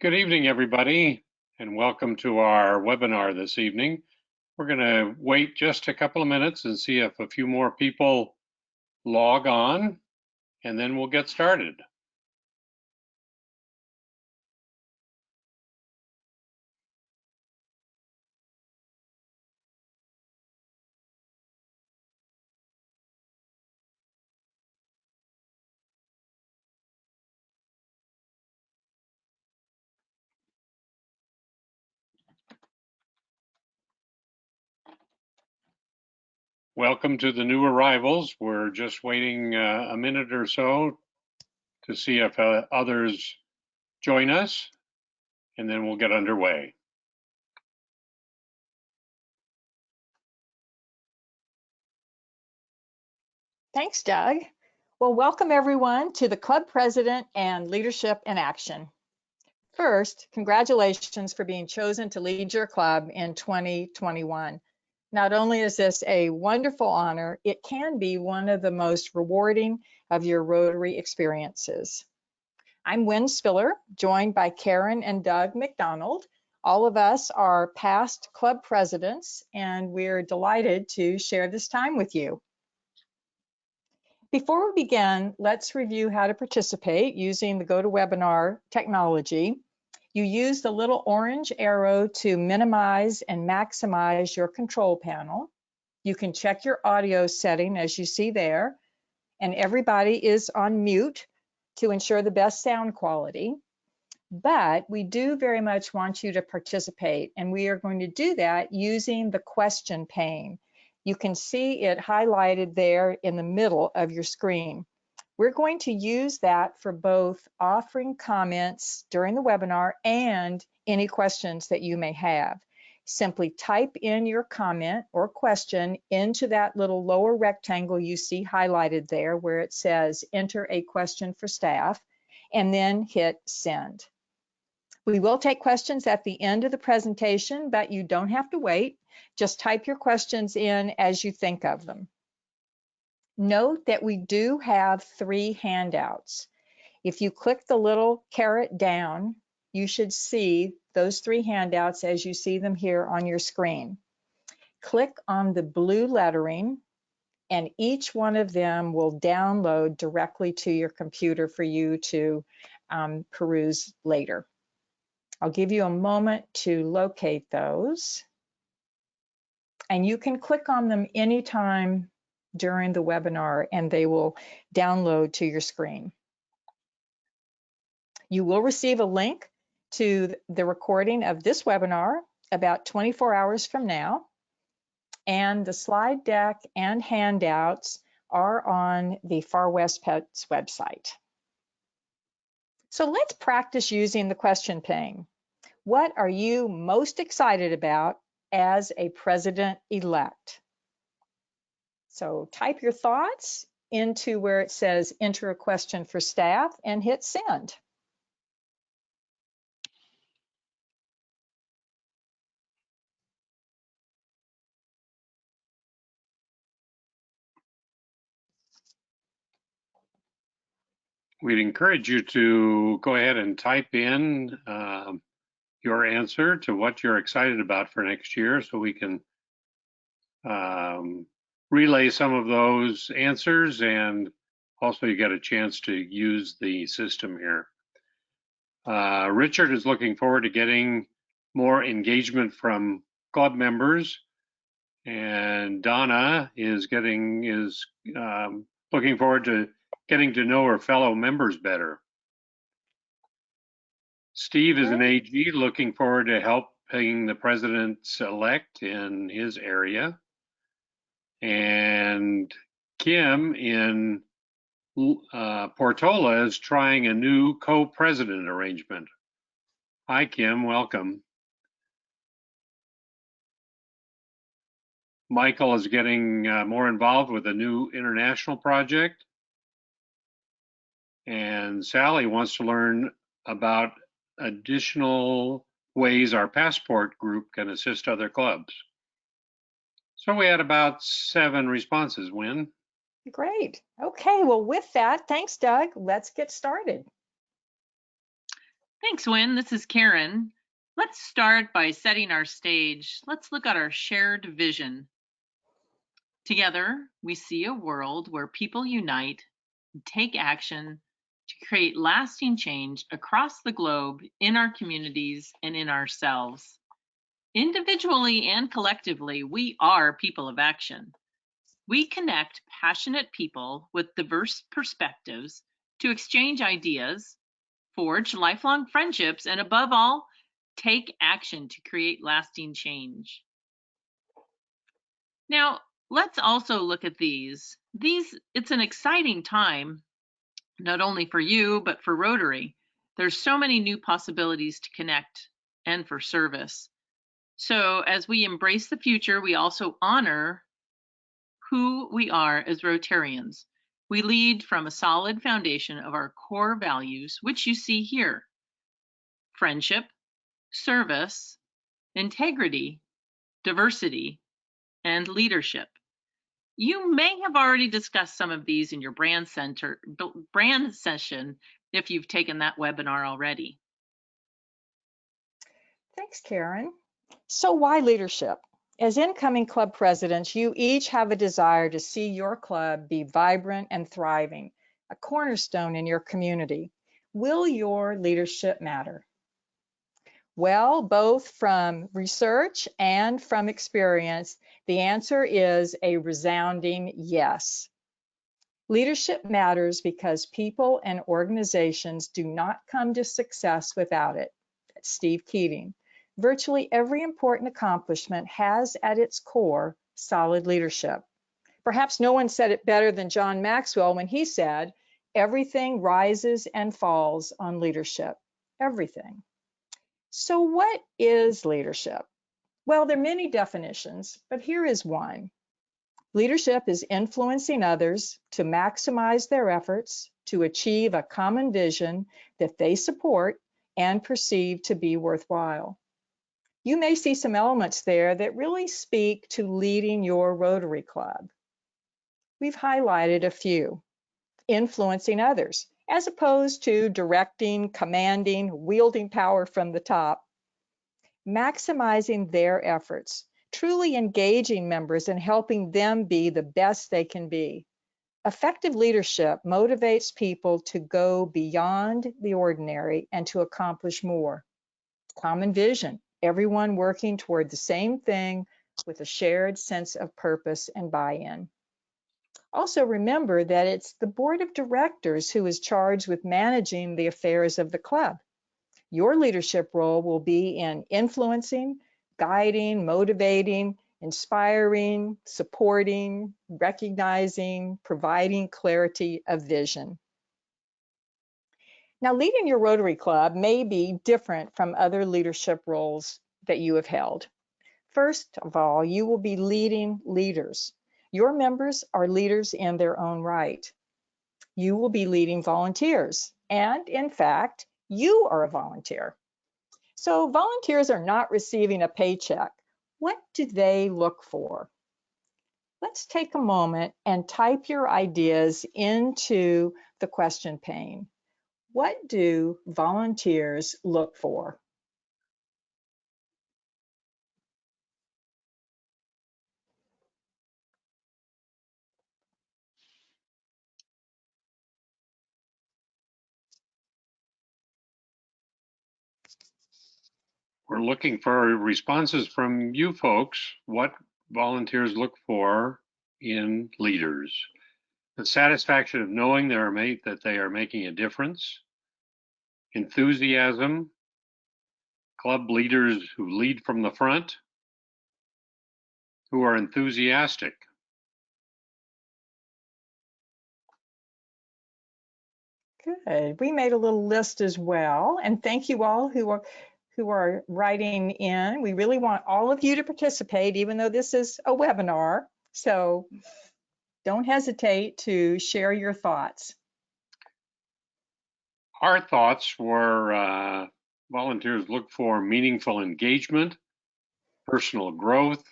Good evening, everybody, and welcome to our webinar this evening. We're going to wait just a couple of minutes and see if a few more people log on, and then we'll get started. Welcome to the new arrivals. We're just waiting a minute or so to see if others join us, and then we'll get underway. Thanks, Doug. Well, welcome everyone to the Club President and Leadership in Action. First, congratulations for being chosen to lead your club in 2021. Not only is this a wonderful honor, it can be one of the most rewarding of your Rotary experiences. I'm Wynn Spiller, joined by Karen and Doug McDonald. All of us are past club presidents, and we're delighted to share this time with you. Before we begin, let's review how to participate using the GoToWebinar technology. You use the little orange arrow to minimize and maximize your control panel. You can check your audio setting as you see there, and everybody is on mute to ensure the best sound quality. But we do very much want you to participate, and we are going to do that using the question pane. You can see it highlighted there in the middle of your screen. We're going to use that for both offering comments during the webinar and any questions that you may have. Simply type in your comment or question into that little lower rectangle you see highlighted there where it says enter a question for staff, and then hit send. We will take questions at the end of the presentation, but you don't have to wait. Just type your questions in as you think of them. Note that we do have 3 handouts. If you click the little caret down, you should see those 3 handouts as you see them here on your screen. Click on the blue lettering, and each one of them will download directly to your computer for you to peruse later. I'll give you a moment to locate those, and you can click on them anytime during the webinar and they will download to your screen. You will receive a link to the recording of this webinar about 24 hours from now, and the slide deck and handouts are on the Far West Pets website. So let's practice using the question pane. What are you most excited about as a president-elect? So type your thoughts into where it says enter a question for staff and hit send. We'd encourage you to go ahead and type in your answer to what you're excited about for next year so we can relay some of those answers, and also you get a chance to use the system here. Richard is looking forward to getting more engagement from club members, and Donna is looking forward to getting to know her fellow members better. Steve is an AG looking forward to helping the presidents-elect in his area. And Kim in Portola is trying a new co-president arrangement. Hi, Kim, welcome. Michael is getting more involved with a new international project. And Sally wants to learn about additional ways our passport group can assist other clubs. So we had about 7 responses, Wynn. Great. Okay, well, with that, thanks, Doug. Let's get started. Thanks, Wynn. This is Karen. Let's start by setting our stage. Let's look at our shared vision. Together, we see a world where people unite and take action to create lasting change across the globe, in our communities, and in ourselves. Individually and collectively, we are people of action. We connect passionate people with diverse perspectives to exchange ideas, forge lifelong friendships, and above all, take action to create lasting change. Now, let's also look at these. It's an exciting time, not only for you, but for Rotary. There's so many new possibilities to connect and for service. So as we embrace the future, we also honor who we are as Rotarians. We lead from a solid foundation of our core values, which you see here: friendship, service, integrity, diversity, and leadership. You may have already discussed some of these in your brand session if you've taken that webinar already. Thanks, Karen. So why leadership? As incoming club presidents, you each have a desire to see your club be vibrant and thriving, a cornerstone in your community. Will your leadership matter? Well, both from research and from experience, the answer is a resounding yes. Leadership matters because people and organizations do not come to success without it. That's Steve Keating. Virtually every important accomplishment has at its core solid leadership. Perhaps no one said it better than John Maxwell when he said, "Everything rises and falls on leadership." Everything. So what is leadership? Well, there are many definitions, but here is one. Leadership is influencing others to maximize their efforts to achieve a common vision that they support and perceive to be worthwhile. You may see some elements there that really speak to leading your Rotary Club. We've highlighted a few. Influencing others, as opposed to directing, commanding, wielding power from the top. Maximizing their efforts, truly engaging members and helping them be the best they can be. Effective leadership motivates people to go beyond the ordinary and to accomplish more. Common vision, everyone working toward the same thing with a shared sense of purpose and buy-in. Also remember that it's the board of directors who is charged with managing the affairs of the club. Your leadership role will be in influencing, guiding, motivating, inspiring, supporting, recognizing, providing clarity of vision. Now, leading your Rotary Club may be different from other leadership roles that you have held. First of all, you will be leading leaders. Your members are leaders in their own right. You will be leading volunteers, and in fact, you are a volunteer. So volunteers are not receiving a paycheck. What do they look for? Let's take a moment and type your ideas into the question pane. What do volunteers look for? We're looking for responses from you folks, what volunteers look for in leaders. The satisfaction of knowing that they are making a difference. Enthusiasm, club leaders who lead from the front, who are enthusiastic. Good. We made a little list as well, and thank you all who are writing in. We really want all of you to participate, even though this is a webinar. So don't hesitate to share your thoughts. Our thoughts were volunteers look for meaningful engagement, personal growth,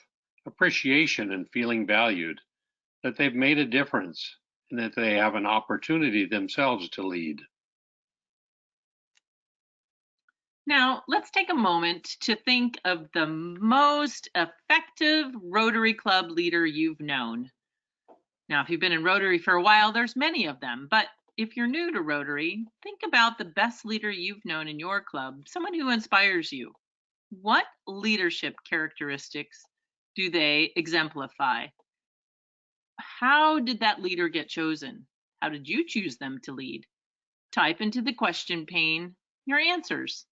appreciation, and feeling valued, that they've made a difference, and that they have an opportunity themselves to lead. Now, let's take a moment to think of the most effective Rotary Club leader you've known. Now, if you've been in Rotary for a while, there's many of them, but if you're new to Rotary, think about the best leader you've known in your club, someone who inspires you. What leadership characteristics do they exemplify? How did that leader get chosen? How did you choose them to lead? Type into the question pane your answers.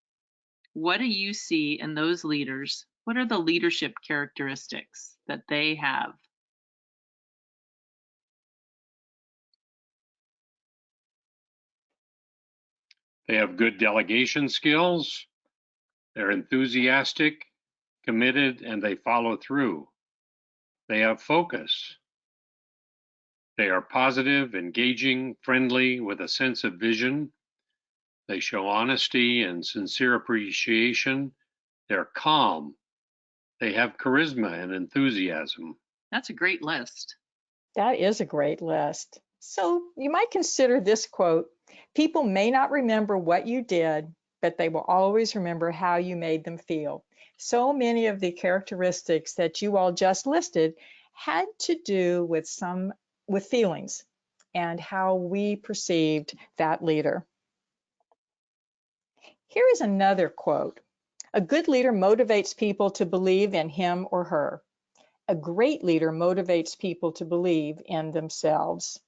What do you see in those leaders? What are the leadership characteristics that they have? They have good delegation skills. They're enthusiastic, committed, and they follow through. They have focus. They are positive, engaging, friendly, with a sense of vision. They show honesty and sincere appreciation. They're calm. They have charisma and enthusiasm. That's a great list. That is a great list. So you might consider this quote: people may not remember what you did, but they will always remember how you made them feel. So many of the characteristics that you all just listed had to do with feelings and how we perceived that leader. Here is another quote. A good leader motivates people to believe in him or her. A great leader motivates people to believe in themselves.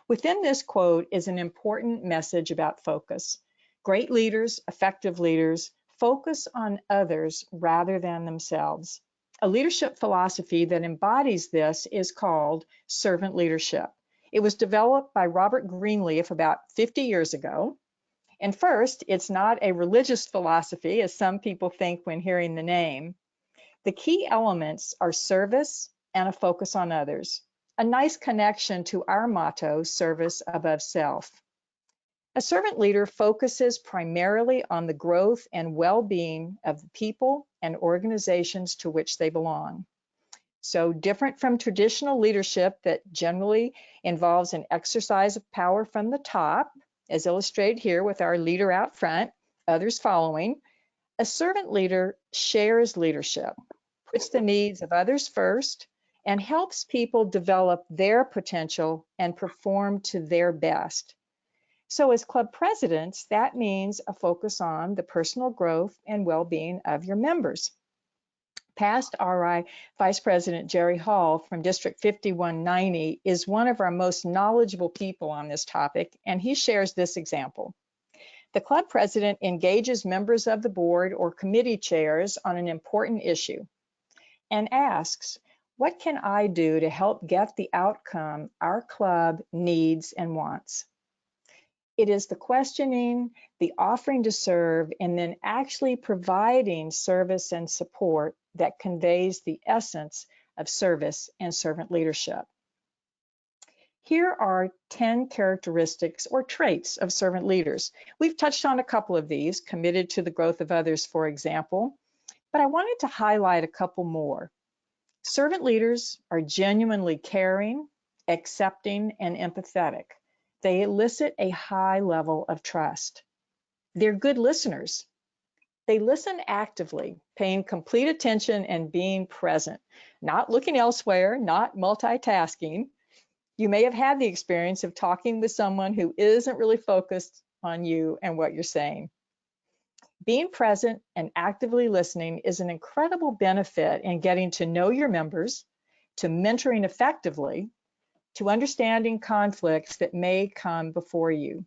Within this quote is an important message about focus. Great leaders, effective leaders, focus on others rather than themselves. A leadership philosophy that embodies this is called servant leadership. It was developed by Robert Greenleaf about 50 years ago. And first, it's not a religious philosophy, as some people think when hearing the name. The key elements are service and a focus on others. A nice connection to our motto, service above self. A servant leader focuses primarily on the growth and well-being of the people and organizations to which they belong. So different from traditional leadership that generally involves an exercise of power from the top, as illustrated here with our leader out front, others following, a servant leader shares leadership, puts the needs of others first, and helps people develop their potential and perform to their best. So as club presidents, that means a focus on the personal growth and well-being of your members. Past RI Vice President Jerry Hall from District 5190 is one of our most knowledgeable people on this topic, and he shares this example. The club president engages members of the board or committee chairs on an important issue and asks, what can I do to help get the outcome our club needs and wants? It is the questioning, the offering to serve, and then actually providing service and support that conveys the essence of service and servant leadership. Here are 10 characteristics or traits of servant leaders. We've touched on a couple of these, committed to the growth of others, for example, but I wanted to highlight a couple more. Servant leaders are genuinely caring, accepting, and empathetic. They elicit a high level of trust. They're good listeners. They listen actively, paying complete attention and being present, not looking elsewhere, not multitasking. You may have had the experience of talking with someone who isn't really focused on you and what you're saying. Being present and actively listening is an incredible benefit in getting to know your members, to mentoring effectively, to understanding conflicts that may come before you.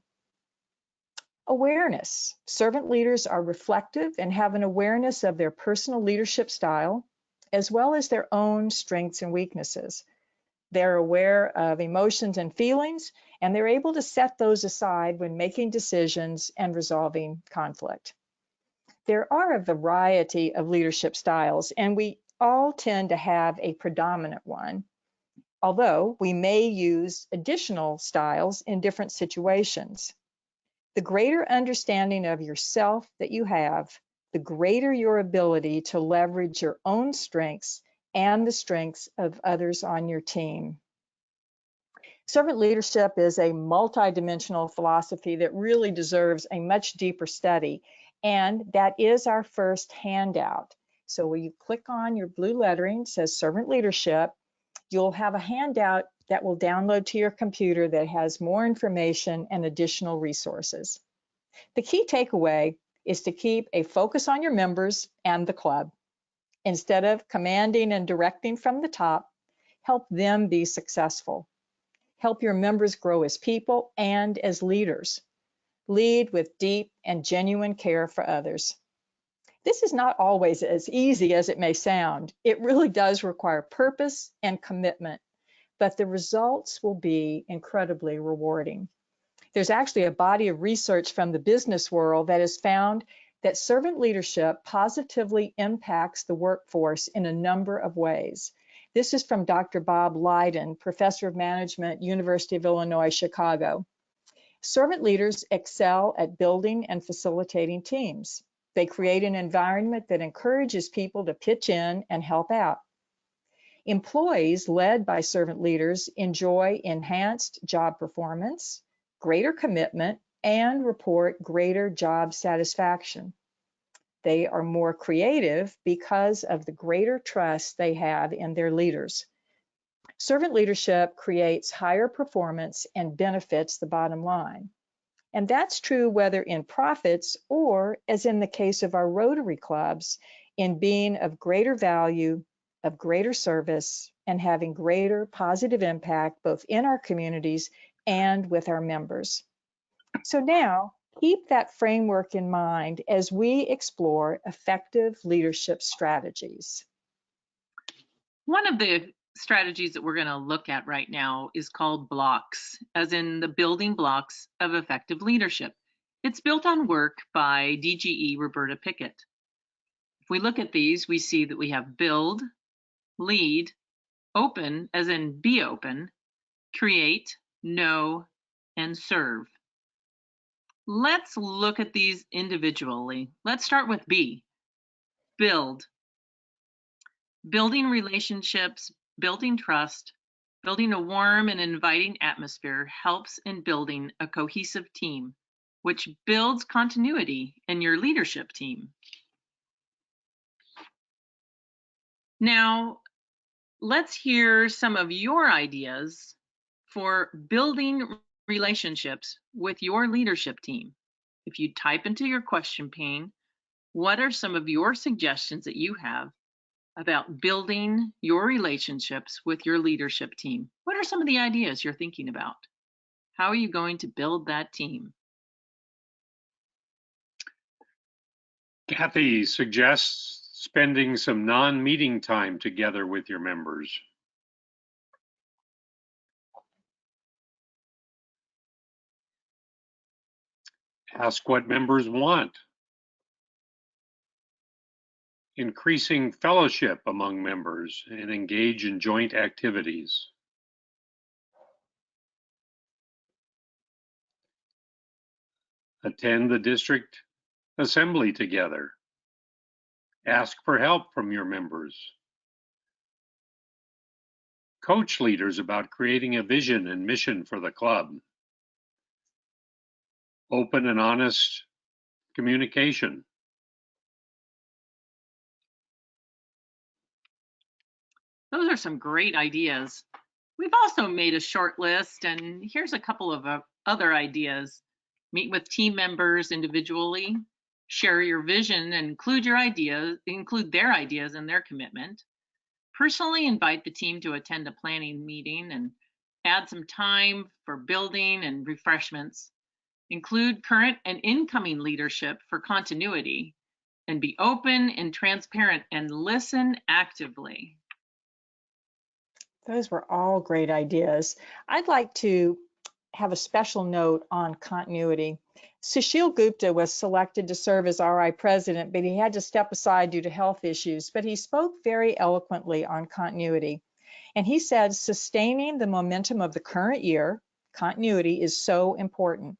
Awareness. Servant leaders are reflective and have an awareness of their personal leadership style, as well as their own strengths and weaknesses. They're aware of emotions and feelings, and they're able to set those aside when making decisions and resolving conflict. There are a variety of leadership styles, and we all tend to have a predominant one, although we may use additional styles in different situations. The greater understanding of yourself that you have, the greater your ability to leverage your own strengths and the strengths of others on your team. Servant leadership is a multidimensional philosophy that really deserves a much deeper study. And that is our first handout. So when you click on your blue lettering, it says Servant Leadership, you'll have a handout that will download to your computer that has more information and additional resources. The key takeaway is to keep a focus on your members and the club. Instead of commanding and directing from the top, help them be successful. Help your members grow as people and as leaders. Lead with deep and genuine care for others. This is not always as easy as it may sound. It really does require purpose and commitment, but the results will be incredibly rewarding. There's actually a body of research from the business world that has found that servant leadership positively impacts the workforce in a number of ways. This is from Dr. Bob Lydon, Professor of Management, University of Illinois, Chicago. Servant leaders excel at building and facilitating teams. They create an environment that encourages people to pitch in and help out. Employees led by servant leaders enjoy enhanced job performance, greater commitment, and report greater job satisfaction. They are more creative because of the greater trust they have in their leaders. Servant leadership creates higher performance and benefits the bottom line. And that's true whether in profits or, as in the case of our Rotary clubs, in being of greater value, of greater service, and having greater positive impact both in our communities and with our members. So now, keep that framework in mind as we explore effective leadership strategies. One of the strategies that we're going to look at right now is called blocks, as in the building blocks of effective leadership. It's built on work by DGE Roberta Pickett. If we look at these, we see that we have build, lead, open, as in be open, create, know, and serve. Let's look at these individually. Let's start with B, build. Building relationships, building trust, building a warm and inviting atmosphere helps in building a cohesive team, which builds continuity in your leadership team. Now, let's hear some of your ideas for building relationships with your leadership team. If you type into your question pane, what are some of your suggestions that you have about building your relationships with your leadership team? What are some of the ideas you're thinking about? How are you going to build that team? Kathy suggests spending some non-meeting time together with your members. Ask what members want. Increasing fellowship among members and engage in joint activities. Attend the district assembly together. Ask for help from your members. Coach leaders about creating a vision and mission for the club. Open and honest communication. Those are some great ideas. We've also made a short list, and here's a couple of other ideas. Meet with team members individually, share your vision and include their ideas and their commitment. Personally invite the team to attend a planning meeting and add some time for building and refreshments. Include current and incoming leadership for continuity, and be open and transparent and listen actively. Those were all great ideas. I'd like to have a special note on continuity. Sushil Gupta was selected to serve as RI president, but he had to step aside due to health issues. But he spoke very eloquently on continuity. And he said, sustaining the momentum of the current year, continuity is so important.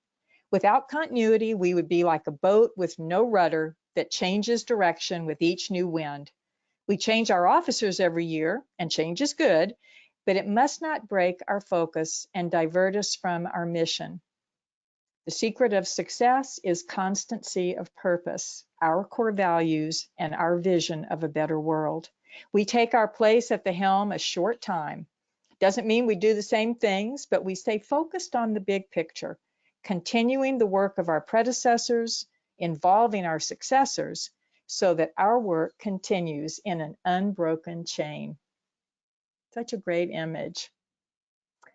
Without continuity, we would be like a boat with no rudder that changes direction with each new wind. We change our officers every year, and change is good, but it must not break our focus and divert us from our mission. The secret of success is constancy of purpose, our core values, and our vision of a better world. We take our place at the helm a short time. Doesn't mean we do the same things, but we stay focused on the big picture, continuing the work of our predecessors, involving our successors, so that our work continues in an unbroken chain. Such a great image.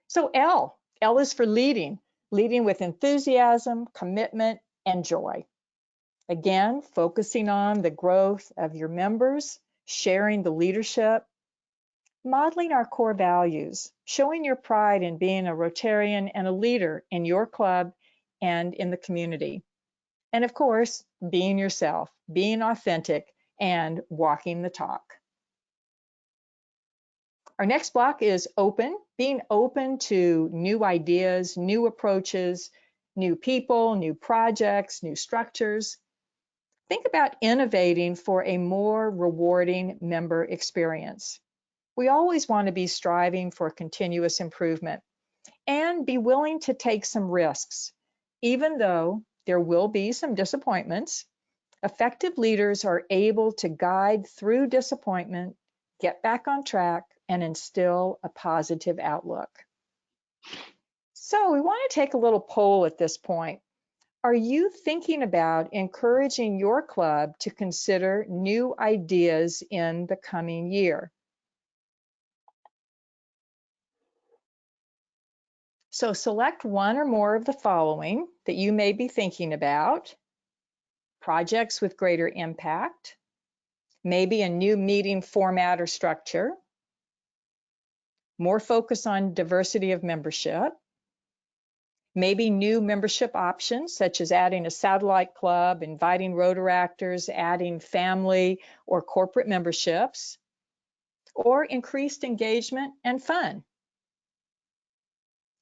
So L is for leading with enthusiasm, commitment, and joy. Again, focusing on the growth of your members, sharing the leadership, modeling our core values, showing your pride in being a Rotarian and a leader in your club and in the community. And of course, being yourself, being authentic, and walking the talk. Our next block is open, being open to new ideas, new approaches, new people, new projects, new structures. Think about innovating for a more rewarding member experience. We always want to be striving for continuous improvement and be willing to take some risks. Even though there will be some disappointments, effective leaders are able to guide through disappointment, get back on track, and instill a positive outlook. So we want to take a little poll at this point. Are you thinking about encouraging your club to consider new ideas in the coming year? So select one or more of the following that you may be thinking about. Projects with greater impact, maybe a new meeting format or structure, more focus on diversity of membership, maybe new membership options such as adding a satellite club, inviting Rotaractors, adding family or corporate memberships, or increased engagement and fun.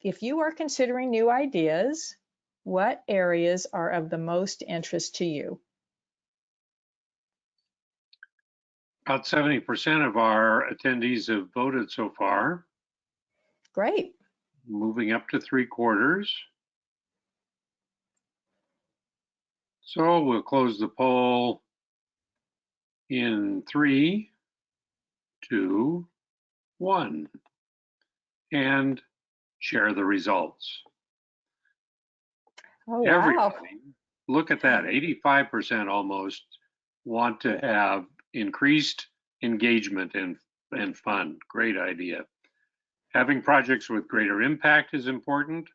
If you are considering new ideas, what areas are of the most interest to you? About 70% of our attendees have voted so far, Great. moving up to 3/4. So we'll close the poll in 3, 2, 1, and share the results. Oh, wow. Everybody, look at that, 85% almost want to have increased engagement and fun. Great idea. Having projects with greater impact is important.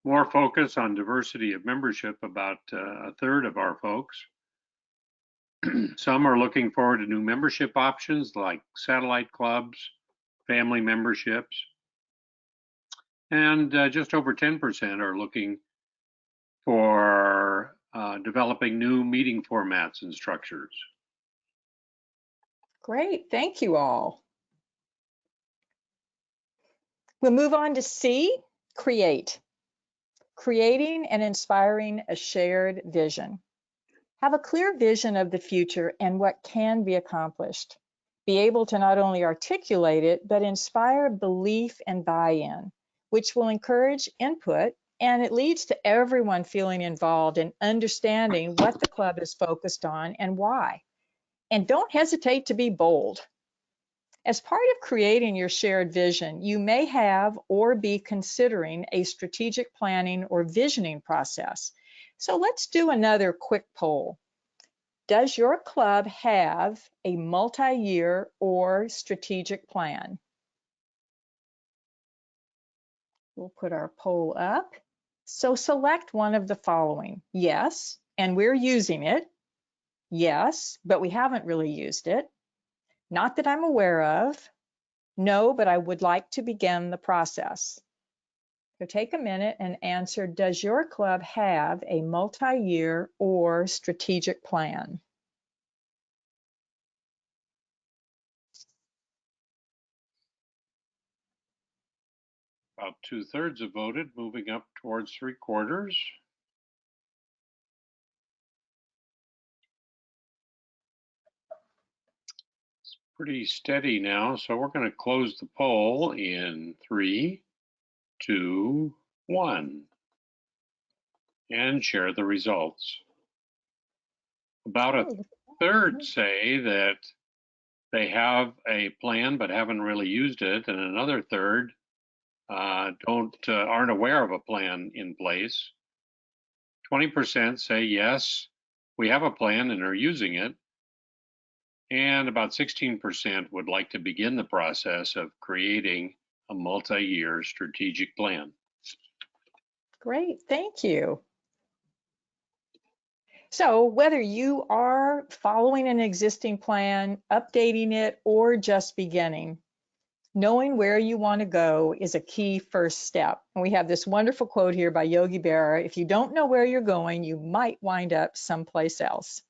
More focus on diversity of membership, about a third of our folks. Some are looking forward to new membership options like satellite clubs, family memberships. And just over 10% are looking for developing new meeting formats and structures. Great, thank you all. We'll move on to C, create. Creating and inspiring a shared vision. Have a clear vision of the future and what can be accomplished. Be able to not only articulate it, but inspire belief and buy-in, which will encourage input, and it leads to everyone feeling involved and understanding what the club is focused on and why. And don't hesitate to be bold. As part of creating your shared vision, you may have or be considering a strategic planning or visioning process. So let's do another quick poll. Does your club have a multi-year or strategic plan? We'll put our poll up. So select one of the following. Yes, and we're using it. Yes, but we haven't really used it. Not that I'm aware of. No, but I would like to begin the process. So take a minute and answer, does your club have a multi-year or strategic plan? About 2/3 have voted, moving up towards 3/4. It's pretty steady now, so we're going to close the poll in 3, 2, 1. and share the results. About a Oh, third say that they have a plan but haven't really used it, and another third aren't aware of a plan in place. 20% say yes, we have a plan and are using it, and about 16% would like to begin the process of creating a multi-year strategic plan. great, thank you. So whether you are following an existing plan, updating it, or just beginning, knowing where you want to go is a key first step. And we have this wonderful quote here by Yogi Berra: if you don't know where you're going, you might wind up someplace else.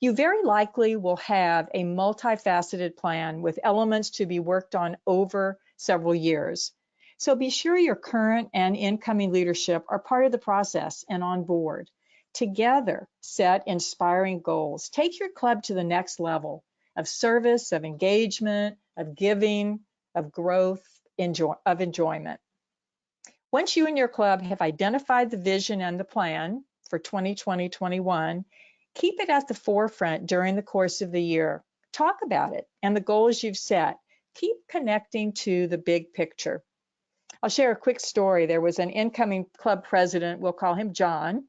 You very likely will have a multifaceted plan with elements to be worked on over several years. So be sure your current and incoming leadership are part of the process and on board. Together, set inspiring goals. Take your club to the next level of service, of engagement, of giving, of growth, of enjoyment. Once you and your club have identified the vision and the plan for 2020-21, keep it at the forefront during the course of the year. Talk about it and the goals you've set. Keep connecting to the big picture. I'll share a quick story. There was an incoming club president, we'll call him John,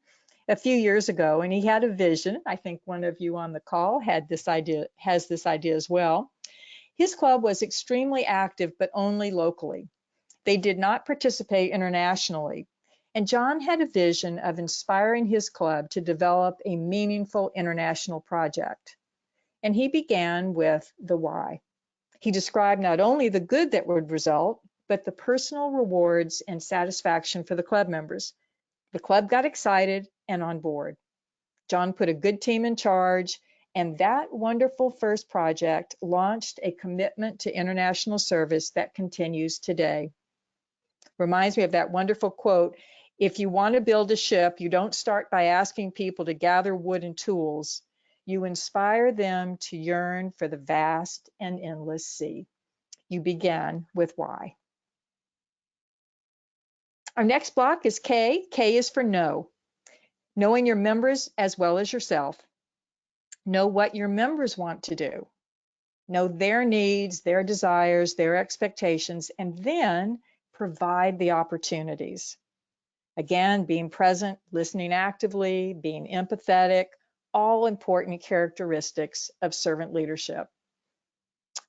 a few years ago, and he had a vision. I think one of you on the call has this idea as well. His club was extremely active, but only locally. They did not participate internationally. And John had a vision of inspiring his club to develop a meaningful international project. And he began with the why. He described not only the good that would result, but the personal rewards and satisfaction for the club members. The club got excited and on board. John put a good team in charge, and that wonderful first project launched a commitment to international service that continues today. Reminds me of that wonderful quote: if you want to build a ship, you don't start by asking people to gather wood and tools. You inspire them to yearn for the vast and endless sea. You begin with why. Our next block is K. K is for know. Knowing your members as well as yourself. Know what your members want to do. Know their needs, their desires, their expectations, and then provide the opportunities. Again, being present, listening actively, being empathetic, all important characteristics of servant leadership.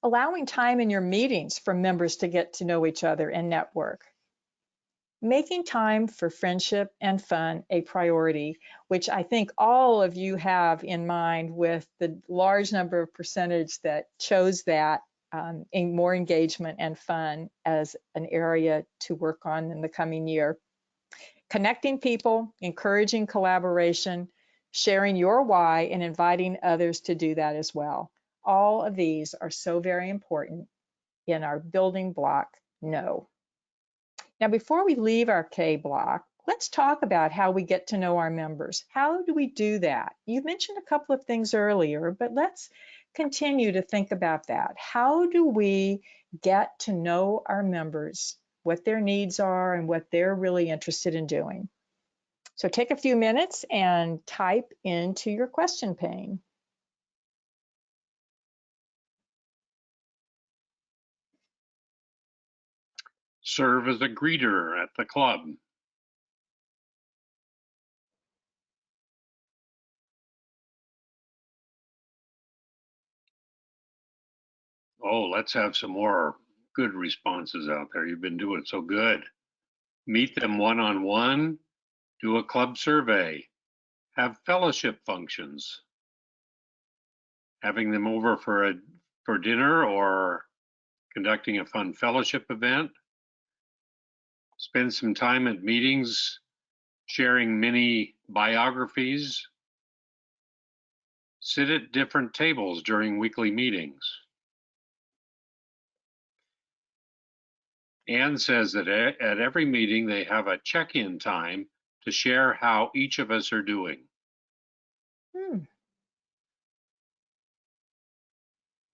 Allowing time in your meetings for members to get to know each other and network. Making time for friendship and fun a priority, which I think all of you have in mind with the large number of percentage that chose that, in more engagement and fun as an area to work on in the coming year. Connecting people, encouraging collaboration, sharing your why, and inviting others to do that as well. All of these are so very important in our building block, know. Now, before we leave our K block, let's talk about how we get to know our members. How do we do that? You mentioned a couple of things earlier, but let's continue to think about that. How do we get to know our members, what their needs are and what they're really interested in doing? So take a few minutes and type into your question pane. Serve as a greeter at the club. Oh, let's have some more good responses out there. You've been doing so good. Meet them one-on-one, do a club survey, have fellowship functions, having them over for dinner or conducting a fun fellowship event, spend some time at meetings, sharing mini biographies, sit at different tables during weekly meetings. Anne says that at every meeting they have a check-in time to share how each of us are doing.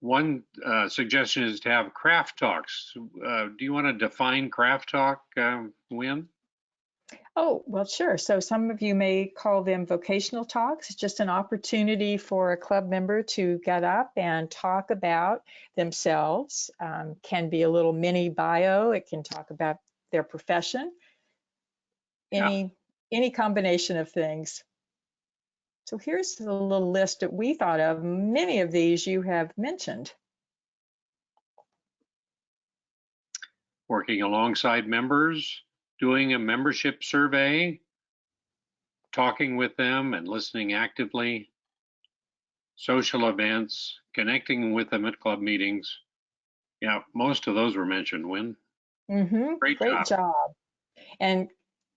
One suggestion is to have craft talks. Do you want to define craft talk, Wynn? Oh, well, sure. So some of you may call them vocational talks. It's just an opportunity for a club member to get up and talk about themselves. Can be a little mini bio. It can talk about their profession, Yeah. any combination of things. So here's the little list that we thought of. Many of these you have mentioned. Working alongside members, doing a membership survey, talking with them and listening actively, social events, connecting with them at club meetings. Yeah, most of those were mentioned, Wynn. Great Great job. job. And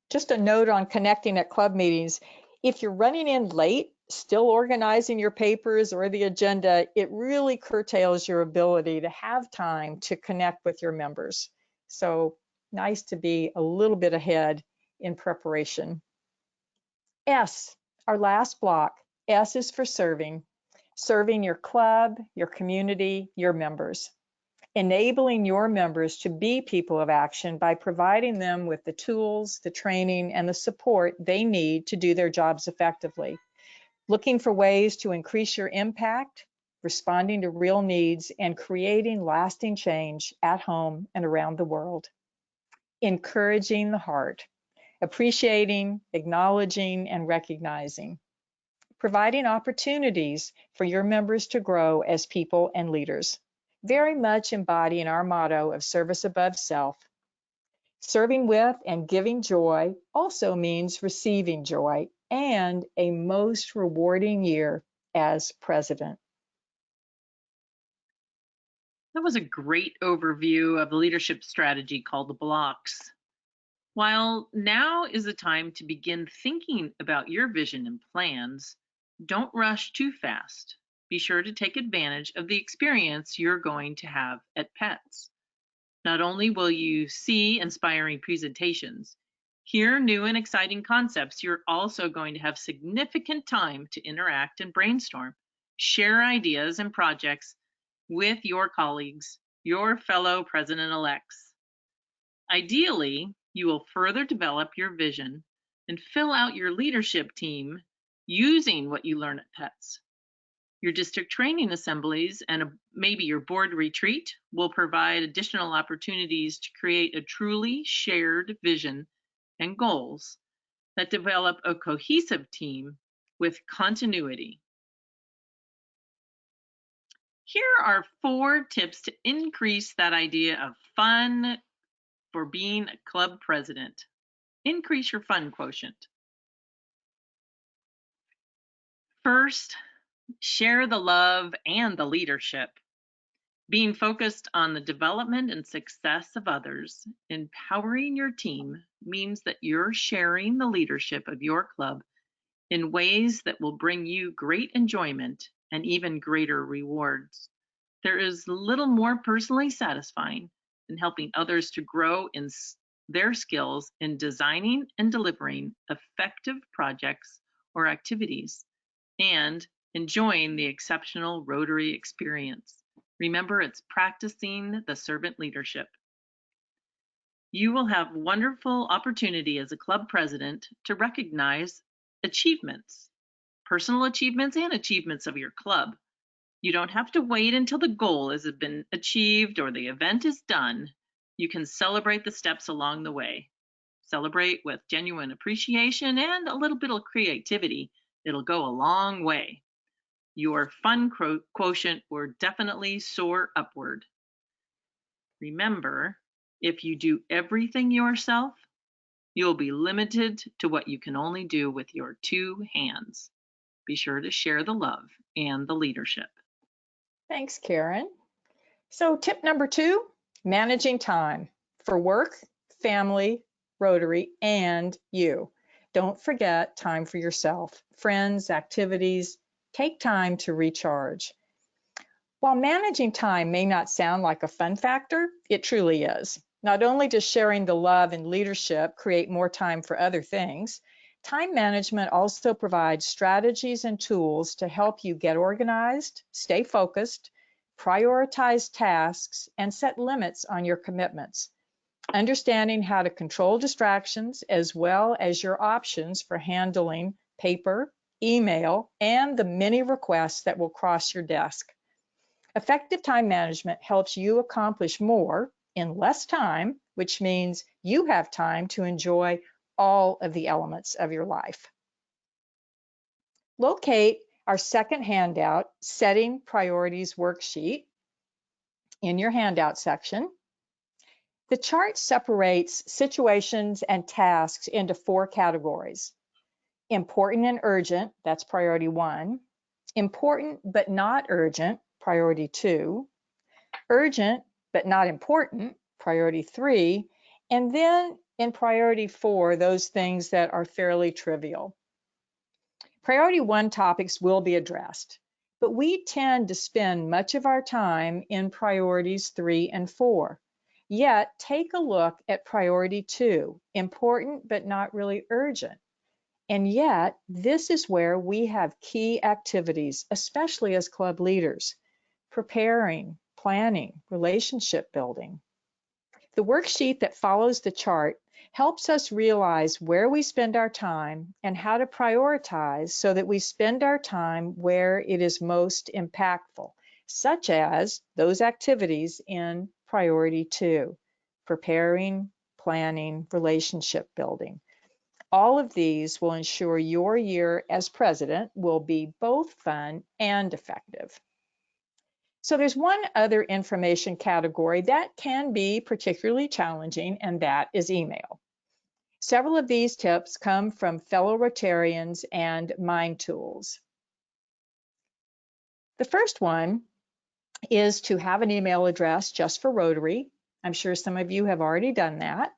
just a note on connecting at club meetings. If you're running in late, still organizing your papers or the agenda, it really curtails your ability to have time to connect with your members. So nice to be a little bit ahead in preparation. S, our last block. S is for serving. Serving your club, your community, your members. Enabling your members to be people of action by providing them with the tools, the training, and the support they need to do their jobs effectively. Looking for ways to increase your impact, responding to real needs, and creating lasting change at home and around the world. Encouraging the heart, appreciating, acknowledging, and recognizing. Providing opportunities for your members to grow as people and leaders. Very much embodying our motto of service above self. Serving with and giving joy also means receiving joy and a most rewarding year as president. That was a great overview of the leadership strategy called the blocks. While now is the time to begin thinking about your vision and plans, don't rush too fast. Be sure to take advantage of the experience you're going to have at PETS. Not only will you see inspiring presentations, hear new and exciting concepts, you're also going to have significant time to interact and brainstorm, share ideas and projects with your colleagues, your fellow president-elects. Ideally, you will further develop your vision and fill out your leadership team using what you learn at PETS. Your district training assemblies and maybe your board retreat will provide additional opportunities to create a truly shared vision and goals that develop a cohesive team with continuity. Here are 4 tips to increase that idea of fun for being a club president. Increase your fun quotient. First, share the love and the leadership. Being focused on the development and success of others, empowering your team means that you're sharing the leadership of your club in ways that will bring you great enjoyment and even greater rewards. There is little more personally satisfying than helping others to grow in their skills in designing and delivering effective projects or activities and enjoying the exceptional Rotary experience. Remember, it's practicing the servant leadership. You will have wonderful opportunity as a club president to recognize achievements, personal achievements and achievements of your club. You don't have to wait until the goal has been achieved or the event is done. You can celebrate the steps along the way. Celebrate with genuine appreciation and a little bit of creativity. It'll go a long way. Your fun quotient will definitely soar upward. Remember, if you do everything yourself, you'll be limited to what you can only do with your 2 hands. Be sure to share the love and the leadership. Thanks, Karen. So tip number 2, managing time for work, family, Rotary, and you. Don't forget time for yourself, friends, activities. Take time to recharge. While managing time may not sound like a fun factor, it truly is. Not only does sharing the love and leadership create more time for other things, time management also provides strategies and tools to help you get organized, stay focused, prioritize tasks, and set limits on your commitments. Understanding how to control distractions as well as your options for handling paper, email, and the many requests that will cross your desk. Effective time management helps you accomplish more in less time, which means you have time to enjoy all of the elements of your life. Locate our second handout, Setting Priorities worksheet, in your handout section. The chart separates situations and tasks into 4 categories. Important and urgent, that's priority 1. Important but not urgent, priority 2. Urgent but not important, priority 3. And then in priority 4, those things that are fairly trivial. Priority 1 topics will be addressed, but we tend to spend much of our time in priorities 3 and 4. Yet take a look at priority 2, important but not really urgent. And yet this is where we have key activities, especially as club leaders: preparing, planning, relationship building. The worksheet that follows the chart helps us realize where we spend our time and how to prioritize so that we spend our time where it is most impactful, such as those activities in priority 2, preparing, planning, relationship building. All of these will ensure your year as president will be both fun and effective. So there's one other information category that can be particularly challenging, and that is email. Several of these tips come from fellow Rotarians and Mind Tools. The first one is to have an email address just for Rotary. I'm sure some of you have already done that.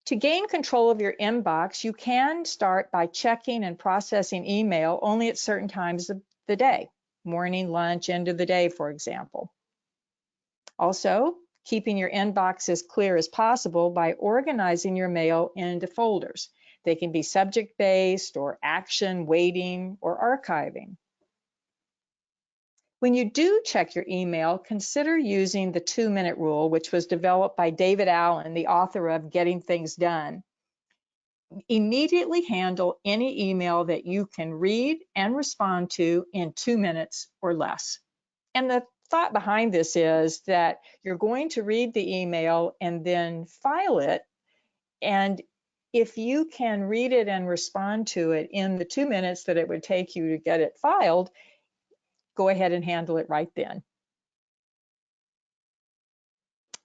To gain control of your inbox, you can start by checking and processing email only at certain times of the day, morning, lunch, end of the day, for example. Also, keeping your inbox as clear as possible by organizing your mail into folders. They can be subject-based or action, waiting, or archiving. When you do check your email, consider using the 2-minute rule, which was developed by David Allen, the author of Getting Things Done. Immediately handle any email that you can read and respond to in 2 minutes or less. And the thought behind this is that you're going to read the email and then file it. And if you can read it and respond to it in the 2 minutes that it would take you to get it filed, go ahead and handle it right then.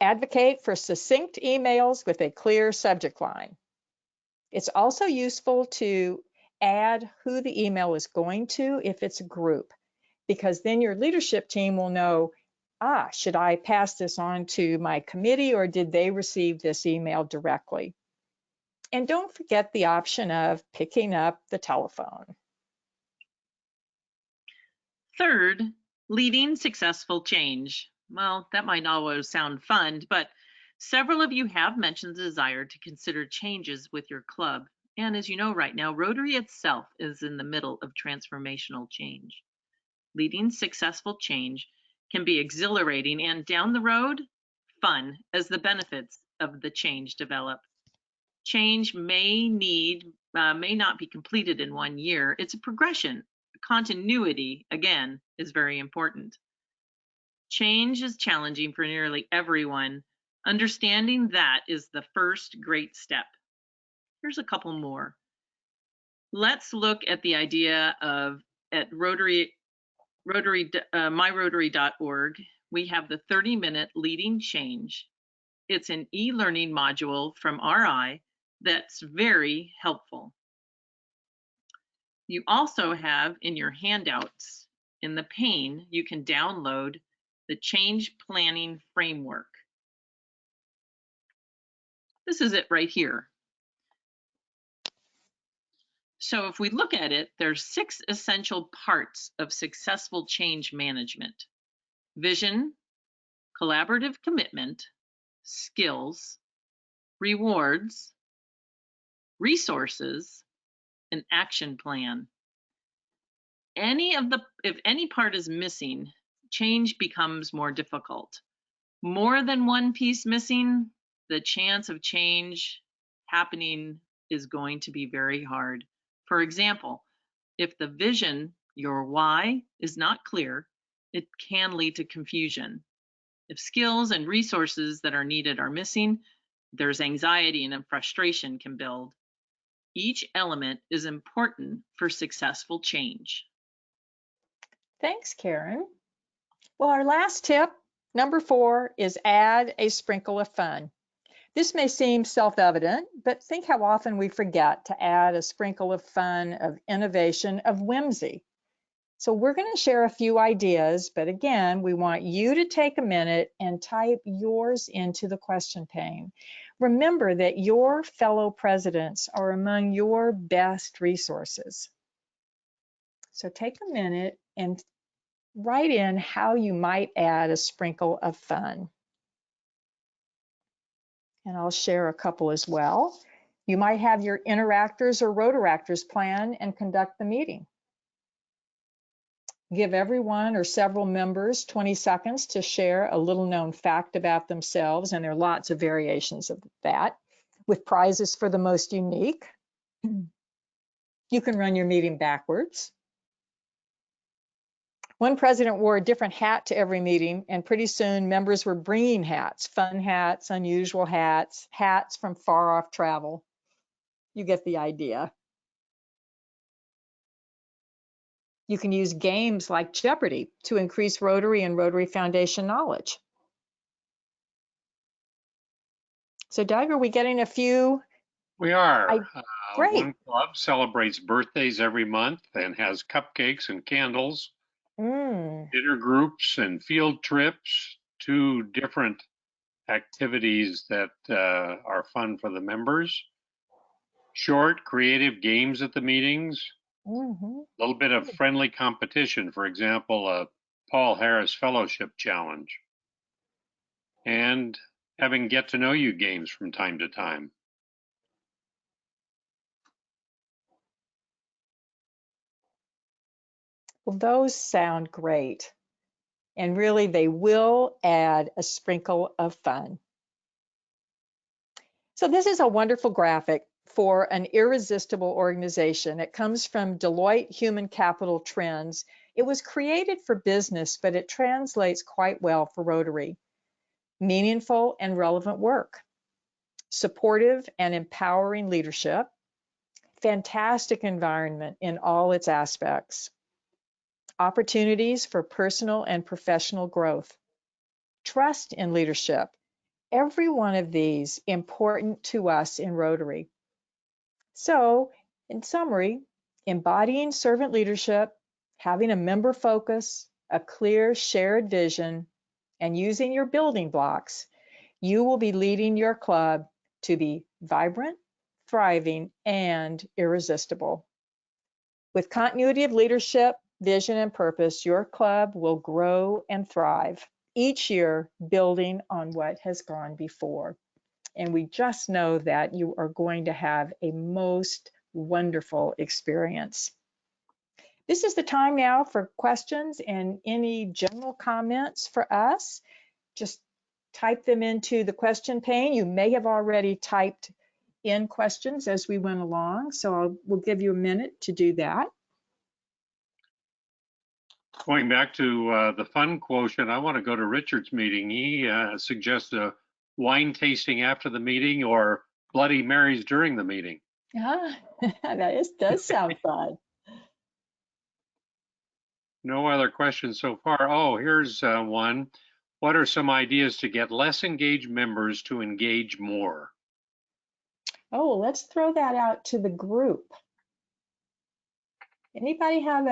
Advocate for succinct emails with a clear subject line. It's also useful to add who the email is going to if it's a group, because then your leadership team will know, should I pass this on to my committee or did they receive this email directly? And don't forget the option of picking up the telephone. Third, leading successful change. Well, that might not always sound fun, but several of you have mentioned the desire to consider changes with your club. And as you know right now, Rotary itself is in the middle of transformational change. Leading successful change can be exhilarating and down the road, fun as the benefits of the change develop. Change may not be completed in 1 year. It's a progression. Continuity, again, is very important. Change is challenging for nearly everyone. Understanding that is the first great step. Here's a couple more. Let's look at the idea of at myrotary.org. We have the 30-minute leading change. It's an e-learning module from RI that's very helpful. You also have in your handouts, in the pane, you can download the change planning framework. This is it right here. So if we look at it, there's 6 essential parts of successful change management: vision, collaborative commitment, skills, rewards, resources, an action plan. If any part is missing, change becomes more difficult. more than one piece missing, the chance of change happening is going to be very hard. For example, if the vision, your why, is not clear, it can lead to confusion. If skills and resources that are needed are missing, there's anxiety and frustration can build. Each element is important for successful change. Thanks, Karen. Well, our last tip, number 4, is add a sprinkle of fun. This may seem self-evident, but think how often we forget to add a sprinkle of fun, of innovation, of whimsy. So we're going to share a few ideas, but again, we want you to take a minute and type yours into the question pane. Remember that your fellow presidents are among your best resources. So take a minute and write in how you might add a sprinkle of fun. And I'll share a couple as well. You might have your interactors or rotaractors plan and conduct the meeting. Give everyone or several members 20 seconds to share a little known fact about themselves, and there are lots of variations of that, with prizes for the most unique. You can run your meeting backwards. One president wore a different hat to every meeting, and pretty soon members were bringing hats, fun hats, unusual hats, hats from far off travel. You get the idea. You can use games like Jeopardy to increase Rotary and Rotary Foundation knowledge. So Doug, are we getting a few? We are. Great. One club celebrates birthdays every month and has cupcakes and candles, dinner groups and field trips, 2 different activities that are fun for the members. Short, creative games at the meetings. A little bit of friendly competition, for example, a Paul Harris Fellowship Challenge. And having get to know you games from time to time. Well, those sound great. And really, they will add a sprinkle of fun. So this is a wonderful graphic for an irresistible organization. It comes from Deloitte Human Capital Trends. It was created for business, but it translates quite well for Rotary. Meaningful and relevant work, supportive and empowering leadership, fantastic environment in all its aspects, opportunities for personal and professional growth, trust in leadership. Every one of these important to us in Rotary. So, in summary, embodying servant leadership, having a member focus, a clear shared vision, and using your building blocks, you will be leading your club to be vibrant, thriving, and irresistible. With continuity of leadership, vision, and purpose, your club will grow and thrive, each year building on what has gone before. And we just know that you are going to have a most wonderful experience. This is the time now for questions and any general comments for us. Just type them into the question pane. You may have already typed in questions as we went along, so we'll give you a minute to do that. Going back to the fun quotient, I want to go to Richard's meeting. He suggests a wine tasting after the meeting or Bloody Marys during the meeting. Ah, that does sound fun. No other questions so far. Oh, here's one. What are some ideas to get less engaged members to engage more? Oh, let's throw that out to the group. Anybody have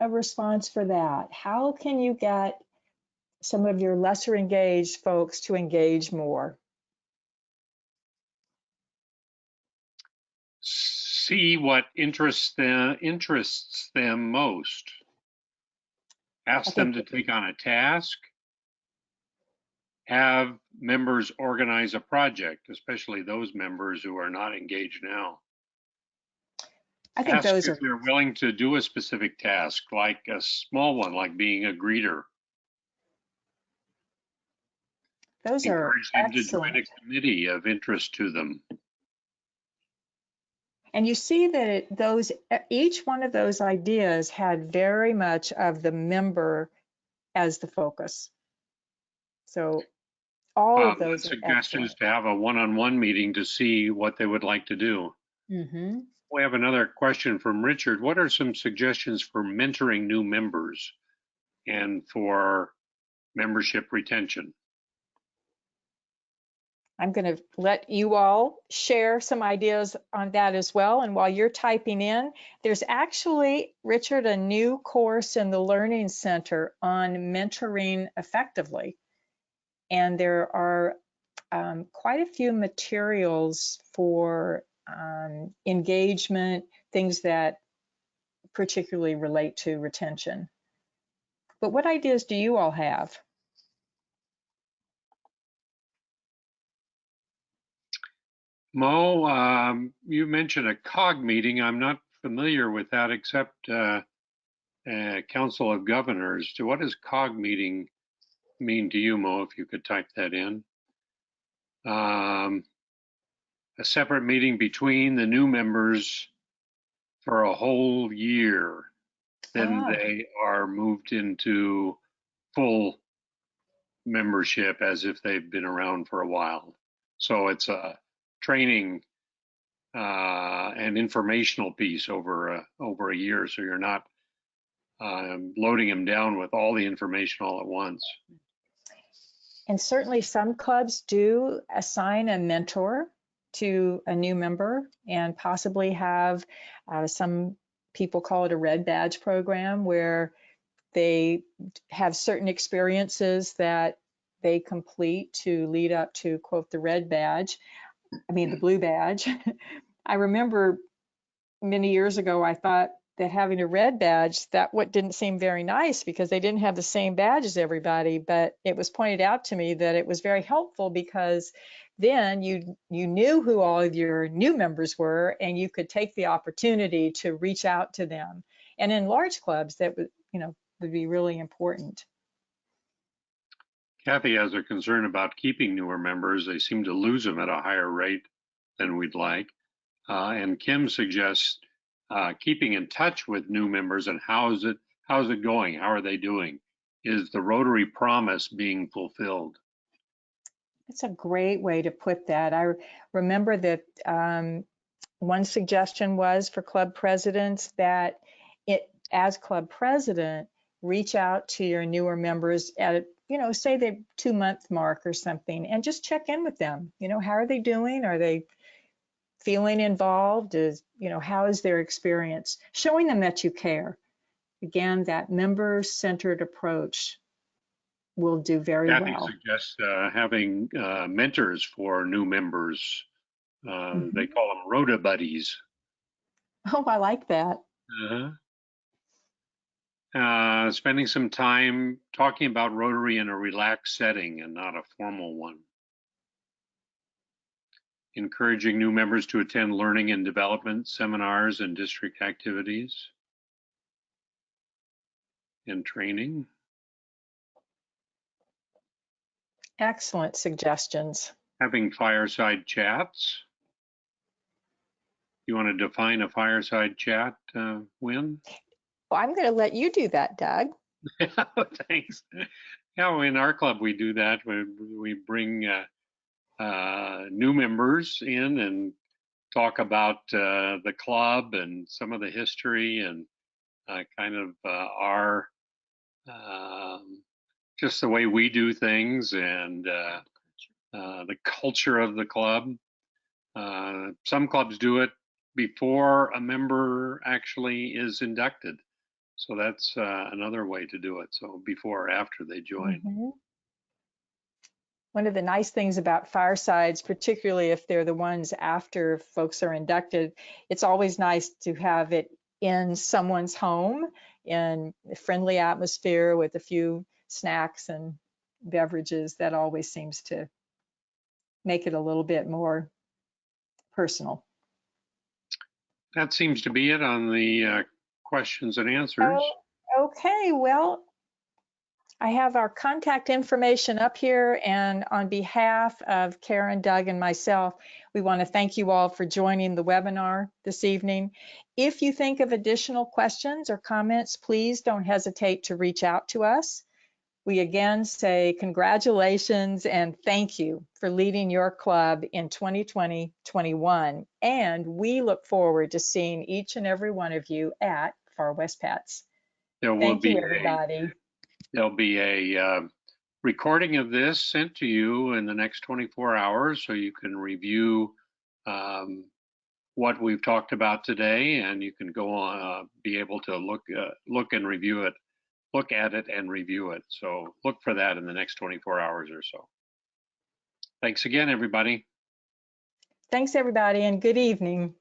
a response for that? How can you get some of your lesser engaged folks to engage more? See what interests them most. Ask them to take on a task. Have members organize a project, especially those members who are not engaged now. I think Ask those if they're willing to do a specific task, like a small one, like being a greeter. Those are Encourage them to join excellent. a committee of interest to them. And you see that each one of those ideas had very much of the member as the focus. So all of One those are suggestion is excellent. to have a one-on-one meeting to see what they would like to do. Mm-hmm. We have another question from Richard. What are some suggestions for mentoring new members and for membership retention? I'm going to let you all share some ideas on that as well. And while you're typing in, there's actually, Richard, a new course in the Learning Center on mentoring effectively. And there are quite a few materials for engagement, things that particularly relate to retention. But what ideas do you all have? Mo, you mentioned a COG meeting. I'm not familiar with that except Council of Governors. What does COG meeting mean to you, Mo, if you could type that in? A separate meeting between the new members for a whole year. Then they are moved into full membership as if they've been around for a while. So it's a training and informational piece over a year. So you're not loading them down with all the information all at once. And certainly some clubs do assign a mentor to a new member and possibly have some people call it a red badge program where they have certain experiences that they complete to lead up to, quote, the red badge. I mean, the blue badge. I remember many years ago, I thought that having a red badge, that what didn't seem very nice because they didn't have the same badge as everybody. But it was pointed out to me that it was very helpful because then you knew who all of your new members were and you could take the opportunity to reach out to them. And in large clubs, that would be really important. Kathy has a concern about keeping newer members. They seem to lose them at a higher rate than we'd like. And Kim suggests keeping in touch with new members and how's it going? How are they doing? Is the Rotary promise being fulfilled? That's a great way to put that. I remember that one suggestion was for club presidents that as club president, reach out to your newer members at, say the 2-month mark or something and just check in with them. How are they doing? Are they feeling involved? How is their experience? Showing them that you care. Again, that member-centered approach will do very Kathy well. suggests having mentors for new members. They call them Rota buddies. Oh, I like that. Spending some time talking about Rotary in a relaxed setting and not a formal one. Encouraging new members to attend learning and development seminars and district activities and training. Excellent suggestions. Having fireside chats. You want to define a fireside chat, Wynn? Well, I'm going to let you do that, Doug. Thanks. Yeah, in our club we do that. We bring new members in and talk about the club and some of the history and kind of our just the way we do things and the culture of the club. Some clubs do it before a member actually is inducted. So that's another way to do it. So before or after they join. Mm-hmm. One of the nice things about firesides, particularly if they're the ones after folks are inducted, it's always nice to have it in someone's home in a friendly atmosphere with a few snacks and beverages. That always seems to make it a little bit more personal. That seems to be it on the questions and answers. Oh, okay, well, I have our contact information up here, and on behalf of Karen, Doug, and myself, we want to thank you all for joining the webinar this evening. If you think of additional questions or comments, please don't hesitate to reach out to us. We again say congratulations and thank you for leading your club in 2020-21, and we look forward to seeing each and every one of you at Far West Pets. There will Thank you, be everybody. there'll be a recording of this sent to you in the next 24 hours, so you can review what we've talked about today, and you can go on, be able to look and review it, look at it and review it. So look for that in the next 24 hours or so. Thanks again, everybody. Thanks, everybody, and good evening.